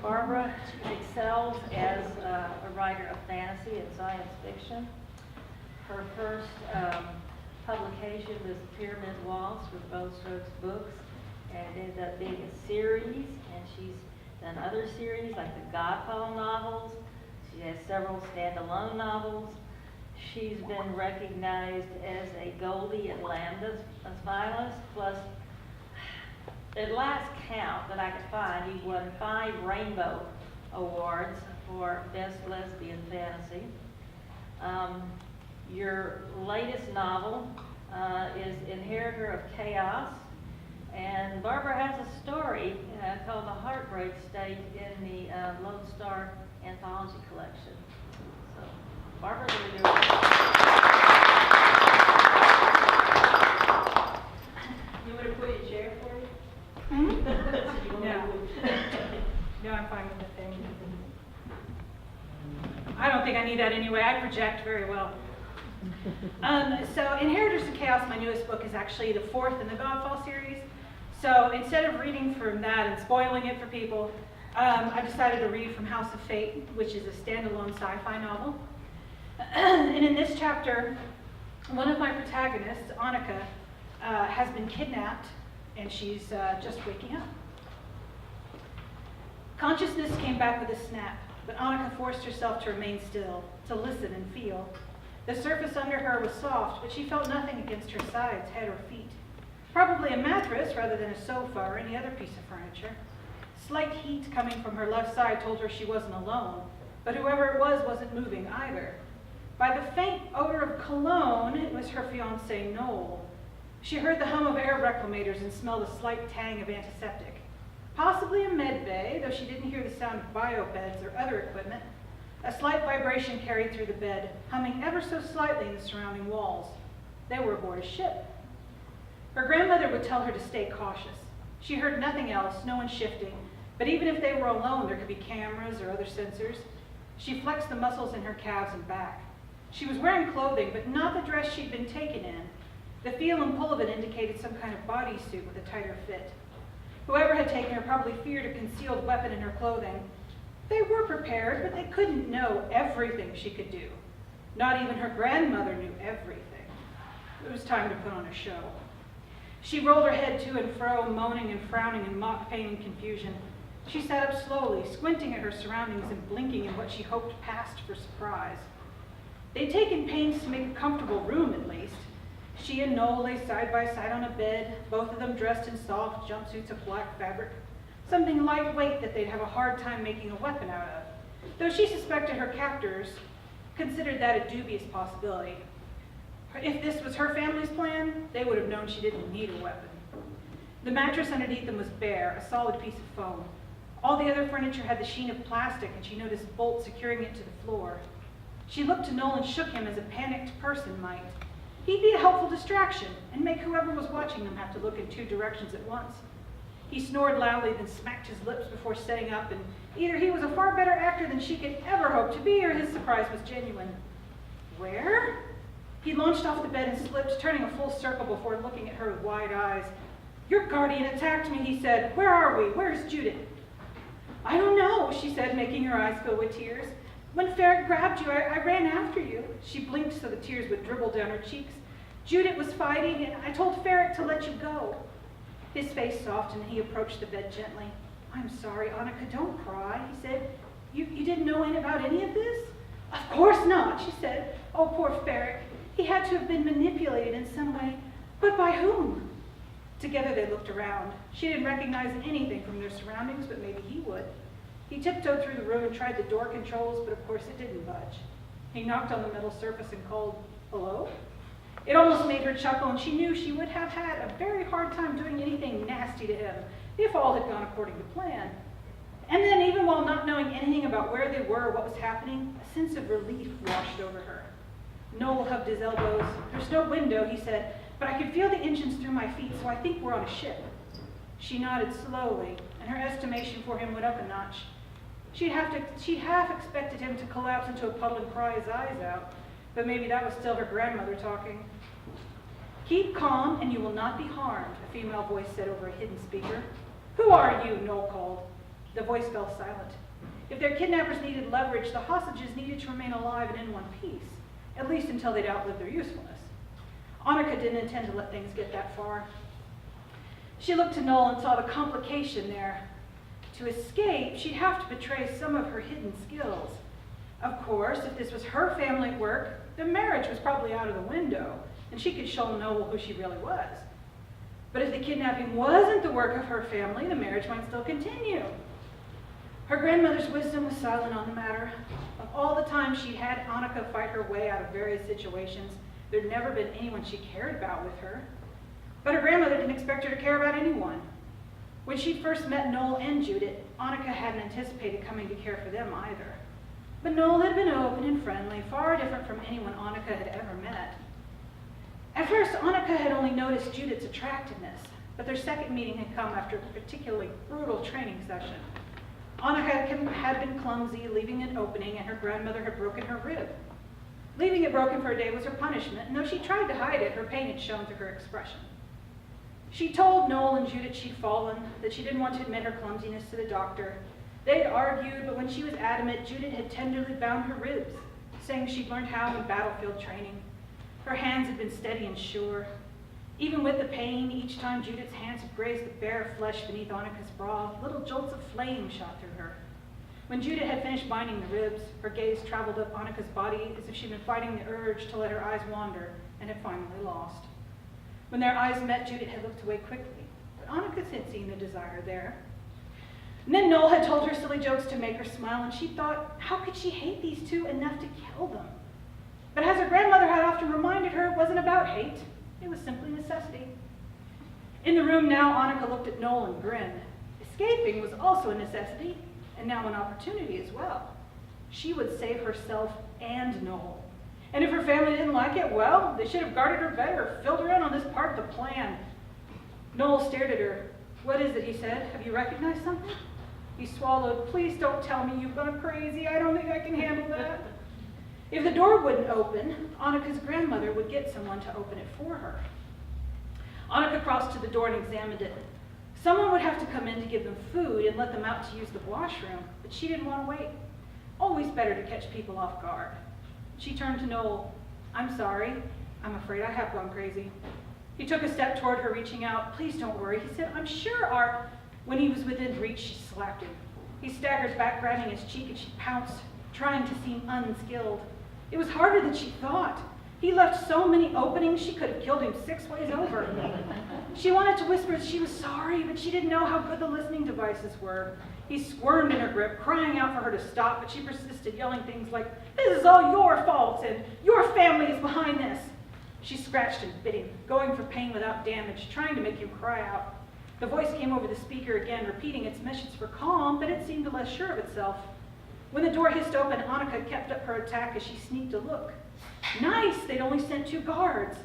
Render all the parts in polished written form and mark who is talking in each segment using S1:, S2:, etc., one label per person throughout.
S1: Barbara excels as a writer of fantasy and science fiction. Her first publication was Pyramid Waltz with Both Strokes Books, and it ended up being a series, and she's done other series like the Godfall novels. She has several standalone novels. She's been recognized as a Goldie and Lambda finalist, plus at last count that I could find, you've won 5 Rainbow Awards for Best Lesbian Fantasy. Your latest novel is Inheritors of Chaos, and Barbara has a story called The Heartbreak State in the Lone Star Anthology Collection. So, Barbara, what are you doing? You want to put a chair for you?
S2: No, I'm fine with the thing. I don't think I need that anyway. I project very well. So Inheritors of Chaos, my newest book, is actually the 4th in the Godfall series. So instead of reading from that and spoiling it for people, I decided to read from House of Fate, which is a standalone sci-fi novel. And in this chapter, one of my protagonists, Annika, has been kidnapped, and she's just waking up. Consciousness came back with a snap, but Annika forced herself to remain still, to listen and feel. The surface under her was soft, but she felt nothing against her sides, head, or feet. Probably a mattress rather than a sofa or any other piece of furniture. Slight heat coming from her left side told her she wasn't alone, but whoever it was wasn't moving either. By the faint odor of cologne, it was her fiancé, Noel. She heard the hum of air reclamators and smelled a slight tang of antiseptic. Possibly a med bay, though she didn't hear the sound of biobeds or other equipment. A slight vibration carried through the bed, humming ever so slightly in the surrounding walls. They were aboard a ship. Her grandmother would tell her to stay cautious. She heard nothing else, no one shifting, but even if they were alone, there could be cameras or other sensors. She flexed the muscles in her calves and back. She was wearing clothing, but not the dress she'd been taken in. The feel and pull of it indicated some kind of bodysuit with a tighter fit. Whoever had taken her probably feared a concealed weapon in her clothing. They were prepared, but they couldn't know everything she could do. Not even her grandmother knew everything. It was time to put on a show. She rolled her head to and fro, moaning and frowning in mock pain and confusion. She sat up slowly, squinting at her surroundings and blinking in what she hoped passed for surprise. They'd taken pains to make a comfortable room, at least. She and Noel lay side by side on a bed, both of them dressed in soft jumpsuits of black fabric, something lightweight that they'd have a hard time making a weapon out of, though she suspected her captors considered that a dubious possibility. If this was her family's plan, they would have known she didn't need a weapon. The mattress underneath them was bare, a solid piece of foam. All the other furniture had the sheen of plastic, and she noticed bolts securing it to the floor. She looked to Noel and shook him as a panicked person might. He'd be a helpful distraction and make whoever was watching them have to look in 2 directions at once. He snored loudly, then smacked his lips before setting up, and either he was a far better actor than she could ever hope to be, or his surprise was genuine. Where? He launched off the bed and slipped, turning a full circle before looking at her with wide eyes. Your guardian attacked me, he said. Where are we? Where's Judith? I don't know, she said, making her eyes fill with tears. When Ferret grabbed you, I ran after you. She blinked so the tears would dribble down her cheeks. Judith was fighting, and I told Ferret to let you go. His face softened, and he approached the bed gently. I'm sorry, Annika, don't cry, he said. You didn't know about any of this? Of course not, she said. Oh, poor Ferret. He had to have been manipulated in some way. But by whom? Together they looked around. She didn't recognize anything from their surroundings, but maybe he would. He tiptoed through the room and tried the door controls, but of course it didn't budge. He knocked on the metal surface and called, hello? It almost made her chuckle, and she knew she would have had a very hard time doing anything nasty to him if all had gone according to plan. And then, even while not knowing anything about where they were or what was happening, a sense of relief washed over her. Noel hugged his elbows. There's no window, he said, but I could feel the engines through my feet, so I think we're on a ship. She nodded slowly, and her estimation for him went up a notch. She'd half expected him to collapse into a puddle and cry his eyes out, but maybe that was still her grandmother talking. Keep calm and you will not be harmed, a female voice said over a hidden speaker. Who are you? Noel called. The voice fell silent. If their kidnappers needed leverage, the hostages needed to remain alive and in one piece, at least until they'd outlived their usefulness. Annika didn't intend to let things get that far. She looked to Noel and saw the complication there. To escape, she'd have to betray some of her hidden skills. Of course, if this was her family work, the marriage was probably out of the window, and she could show Noel who she really was. But if the kidnapping wasn't the work of her family, the marriage might still continue. Her grandmother's wisdom was silent on the matter. Of all the times she'd had Annika fight her way out of various situations, there'd never been anyone she cared about with her. But her grandmother didn't expect her to care about anyone. When she first met Noel and Judith, Annika hadn't anticipated coming to care for them either. But Noel had been open and friendly, far different from anyone Annika had ever met. At first, Annika had only noticed Judith's attractiveness, but their second meeting had come after a particularly brutal training session. Annika had been clumsy, leaving an opening, and her grandmother had broken her rib. Leaving it broken for a day was her punishment, and though she tried to hide it, her pain had shown through her expression. She told Noel and Judith she'd fallen, that she didn't want to admit her clumsiness to the doctor. They'd argued, but when she was adamant, Judith had tenderly bound her ribs, saying she'd learned how in battlefield training. Her hands had been steady and sure. Even with the pain, each time Judith's hands had grazed the bare flesh beneath Annika's bra, little jolts of flame shot through her. When Judith had finished binding the ribs, her gaze traveled up Annika's body as if she'd been fighting the urge to let her eyes wander and had finally lost. When their eyes met, Judith had looked away quickly, but Annika had seen the desire there. And then Noel had told her silly jokes to make her smile, and she thought, how could she hate these two enough to kill them? But as her grandmother had often reminded her, it wasn't about hate. It was simply necessity. In the room now, Annika looked at Noel and grinned. Escaping was also a necessity, and now an opportunity as well. She would save herself and Noel. And if her family didn't like it, well, they should have guarded her better, filled her in on this part of the plan. Noel stared at her. What is it, he said. Have you recognized something? He swallowed. Please don't tell me you've gone crazy. I don't think I can handle that. If the door wouldn't open, Annika's grandmother would get someone to open it for her. Annika crossed to the door and examined it. Someone would have to come in to give them food and let them out to use the washroom, but she didn't want to wait. Always better to catch people off guard. She turned to Noel. I'm sorry. I'm afraid I have gone crazy. He took a step toward her, reaching out. Please don't worry. He said, I'm sure our... When he was within reach, she slapped him. He staggered back, grabbing his cheek, and she pounced, trying to seem unskilled. It was harder than she thought. He left so many openings, she could have killed him 6 ways over. She wanted to whisper she was sorry, but she didn't know how good the listening devices were. He squirmed in her grip, crying out for her to stop, but she persisted, yelling things like, this is all your fault, and your family is behind this. She scratched and bit him, going for pain without damage, trying to make him cry out. The voice came over the speaker again, repeating its message for calm, but it seemed less sure of itself. When the door hissed open, Annika kept up her attack as she sneaked a look. Nice! They'd only sent 2 guards.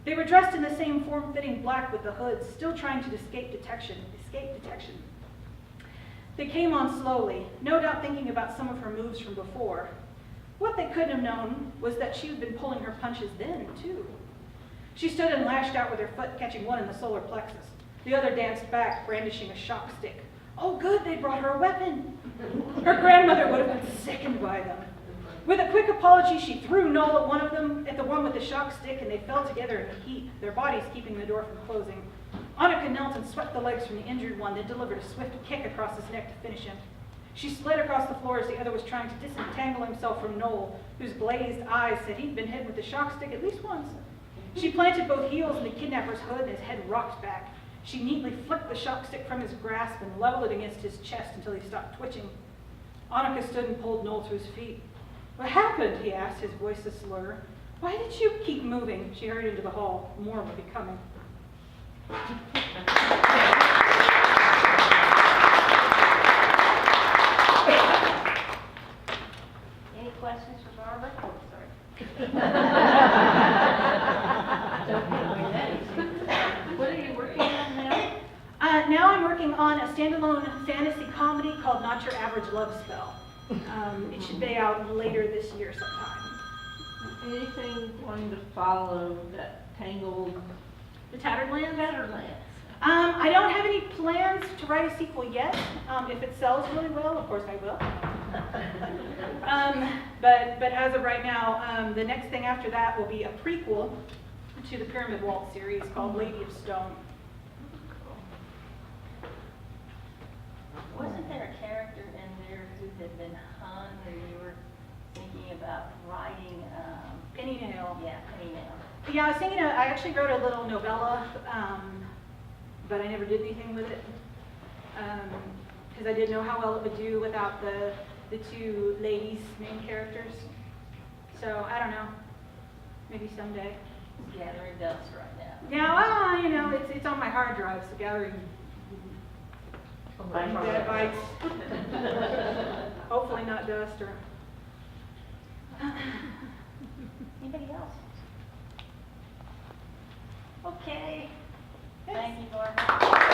S2: They were dressed in the same form-fitting black with the hoods, still trying to escape detection. They came on slowly, no doubt thinking about some of her moves from before. What they couldn't have known was that she had been pulling her punches then, too. She stood and lashed out with her foot, catching one in the solar plexus. The other danced back, brandishing a shock stick. Oh, good, they brought her a weapon. Her grandmother would have been sickened by them. With a quick apology, she threw Noel at one of them, at the one with the shock stick, and they fell together in a heap, their bodies keeping the door from closing. Annika knelt and swept the legs from the injured one, then delivered a swift kick across his neck to finish him. She slid across the floor as the other was trying to disentangle himself from Noel, whose glazed eyes said he'd been hit with the shock stick at least once. She planted both heels in the kidnapper's hood, and his head rocked back. She neatly flicked the shock stick from his grasp and leveled it against his chest until he stopped twitching. Annika stood and pulled Noel to his feet. What happened? He asked, his voice a slur. Why did you keep moving? She hurried into the hall. More would be coming.
S1: Any questions for Barbara? Oh, sorry. What are you working on now?
S2: Now I'm working on a standalone fantasy comedy called Not Your Average Love Spell. It should be out later this year sometime.
S3: Anything going to follow that Tangled
S2: The Tattered Land?
S3: Netherlands?
S2: I don't have any plans to write a sequel yet. If it sells really well, of course I will. But as of right now, the next thing after that will be a prequel to the Pyramid Waltz series called Lady of Stone.
S3: Wasn't there a character in there who had been hung and you were thinking about writing,
S2: Penny Nail.
S3: yeah, Penny Nail?
S2: Yeah, I was thinking, I actually wrote a little novella, but I never did anything with it. Because I didn't know how well it would do without the two ladies, main characters. So, I don't know. Maybe someday.
S3: It's gathering dust right now.
S2: Yeah, well, you know, it's on my hard drive, so gathering bad bites. Hopefully not dust or...
S3: Anybody else? Okay. Thank you, Barbara.